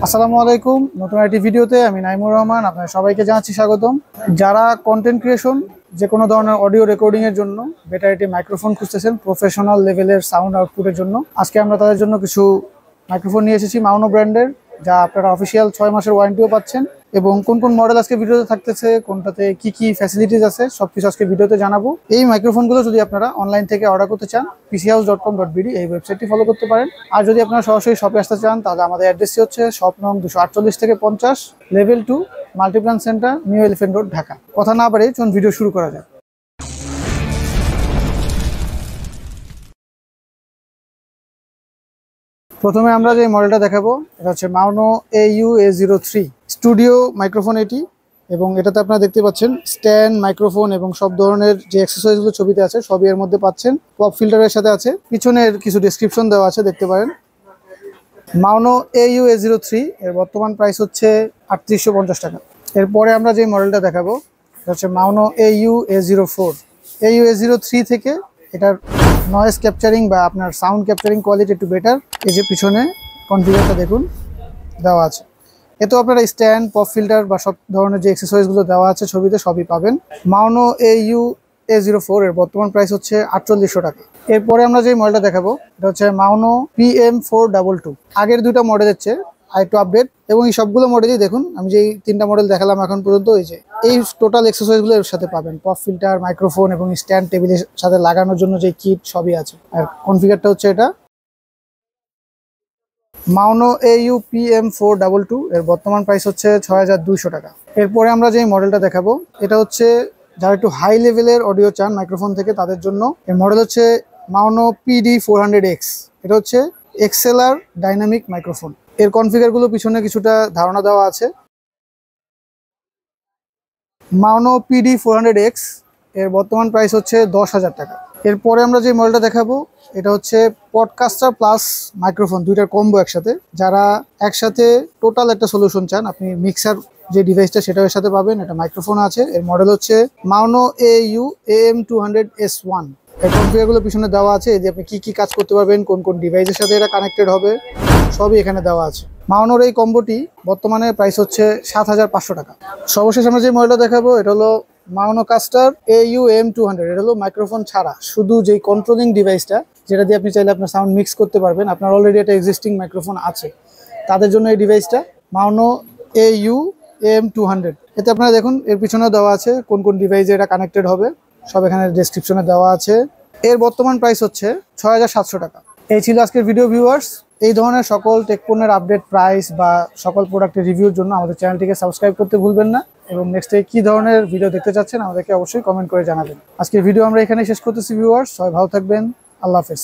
আসসালামু আলাইকুম। নতুন একটি ভিডিওতে আমি নাইমুর রহমান আপনাদের সবাইকে জানাচ্ছি স্বাগতম। যারা কন্টেন্ট ক্রিয়েশন যে কোনো ধরনের অডিও রেকর্ডিং এর জন্য বেটার একটি মাইক্রোফোন খুঁজতেছেন প্রফেশনাল লেভেলের সাউন্ড আউটপুটের জন্য, আজকে আমরা তাদের জন্য কিছু মাইক্রোফোন নিয়ে এসেছি মাউনো ব্র্যান্ডের, যা আপনারা অফিসিয়াল 6 মাসের ওয়ারেন্টিও পাচ্ছেন। এবং কোন কোন মডেল আজকে ভিডিওতে থাকতেছে, কোনটাতে কি কি ফ্যাসিলিটিস আছে, সবকিছু আজকে ভিডিওতে জানাবো। এই মাইক্রোফোনগুলো যদি আপনারা অনলাইন থেকে অর্ডার করতে চান pchouse.com.bd এই ওয়েবসাইটটি ফলো করতে পারেন। আর যদি আপনারা সরাসরি শপে আসতে চান তাহলে আমাদের অ্যাড্রেসটি হচ্ছে শপ নং 248 থেকে 50, level 2, Multiplan centre, new elephant road, Dhaka. কথা না বাড়িয়ে চলুন ভিডিও শুরু করা যাক। প্রথমে আমরা যে মডেলটা দেখাবো এটা হচ্ছে মাউনো AU-A03 স্টুডিও মাইক্রোফোন এটি, এবং এটাতে আপনারা দেখতে পাচ্ছেন স্ট্যান্ড, মাইক্রোফোন এবং সব ধরনের যে অ্যাক্সেসরিজগুলো ছবিতে আছে সবই এর মধ্যে পাচ্ছেন। পপ ফিল্টারের সাথে আছে, পিছনের কিছু ডেসক্রিপশন দেওয়া আছে, দেখতে পারেন। মাউনো AU-A03 এর বর্তমান প্রাইস হচ্ছে 3850 টাকা। এরপরে আমরা যে মডেলটা দেখাবো এটা হচ্ছে মাউনো AU-A04। AU-A03 থেকে এটার নয়েজ ক্যাপচারিং বা আপনার সাউন্ড ক্যাপচারিং কোয়ালিটি একটু বেটার। এই যে পিছনে কনফিগারটা দেখুন দেওয়া আছে, এতেও আপনারা স্ট্যান্ড, পপ ফিল্টার বা সব ধরনের যে অ্যাক্সেসরিজগুলো দেওয়া আছে ছবিতে সবই পাবেন। মাউনো AU-A04 এর বর্তমান প্রাইস হচ্ছে 4800 টাকা। এরপরে আমরা যে মডেলটা দেখাবো এটা হচ্ছে মাউনো PM422। আগের দুটো মডেলের চেয়ে আরেকটু আপডেট, এবং এই সবগুলো মডেলই দেখুন, আমি যেই 3টা মডেল দেখালাম এখন পর্যন্ত, এই টোটাল অ্যাক্সেসরিজগুলো এর সাথে পাবেন। পপ ফিল্টার, মাইক্রোফোন এবং স্ট্যান্ড টেবিলের সাথে লাগানোর জন্য যে কিট সবই আছে। আর কনফিগারটা হচ্ছে এটা। মাউনো AU-PM422 এর বর্তমান প্রাইস হচ্ছে 6200 টাকা। এরপরে আমরা যে মডেলটা দেখাবো এটা হচ্ছে যারা একটু হাই লেভেলের অডিও চান মাইক্রোফোন থেকে তাদের জন্য। এর মডেল হচ্ছে মাউনো PD400X। এটা হচ্ছে XLR ডাইনামিক মাইক্রোফোন। এর কনফিগারগুলো পিছনে কিছুটা ধারণা দেওয়া আছে। মাউনো PD400X এর বর্তমান প্রাইস হচ্ছে 10,000 টাকা। এরপরে আমরা যে মডেলটা দেখাবো এটা হচ্ছে পডকাস্টার প্লাস মাইক্রোফোন, দুইটার কম্বো একসাথে। যারা একসাথে টোটাল একটা সলিউশন চান, আপনি মিক্সার যে ডিভাইসটা সেটাও এর সাথে পাবেন, এটা মাইক্রোফোন আছে। এর মডেল হচ্ছে মাউনো AU-AM200S1। এর কনফিগারগুলো পিছনে দেওয়া আছে, এই যে আপনি কি কি কাজ করতে পারবেন, কোন কোন ডিভাইসের সাথে এটা কানেক্টেড হবে সবই এখানে দেওয়া আছে। মাউনোর এই কম্বোটি বর্তমানে প্রাইস হচ্ছে 7500 টাকা। সর্বশেষ আমরা যে মডেলটা দেখাবো এটা হলো মাউনো কাস্টার AU-AM200। এটা হলো মাইক্রোফোন ছাড়া শুধু যেই কন্ট্রোলিং ডিভাইসটা, যেটা দিয়ে আপনি চাইলে আপনার সাউন্ড মিক্স করতে পারবেন। আপনার অলরেডি একটা এক্সিস্টিং মাইক্রোফোন আছে, তাদের জন্য এই ডিভাইসটা মাউনো AU-AM200। এতে আপনারা দেখুন এর পিছনেও দেওয়া আছে কোন কোন ডিভাইসে এটা কানেক্টেড হবে, সব এখানে ডেসক্রিপশনে দেওয়া আছে। এর বর্তমান প্রাইস হচ্ছে 6700 টাকা। এই ছিল আজকের ভিডিও ভিউয়ার্স। এই ধরনের সকল টেক পণ্যের আপডেট, প্রাইস বা সকল প্রোডাক্টের রিভিউর জন্য আমাদের চ্যানেলটিকে সাবস্ক্রাইব করতে ভুলবেন না, এবং নেক্সটে কি ধরনের ভিডিও দেখতে চাচ্ছেন আমাদেরকে অবশ্যই কমেন্ট করে জানাবেন। আজকের ভিডিও আমরা এখানে শেষ করতেছি ভিউয়ার্স, সবাই ভালো থাকবেন। আল্লাহ হাফেজ।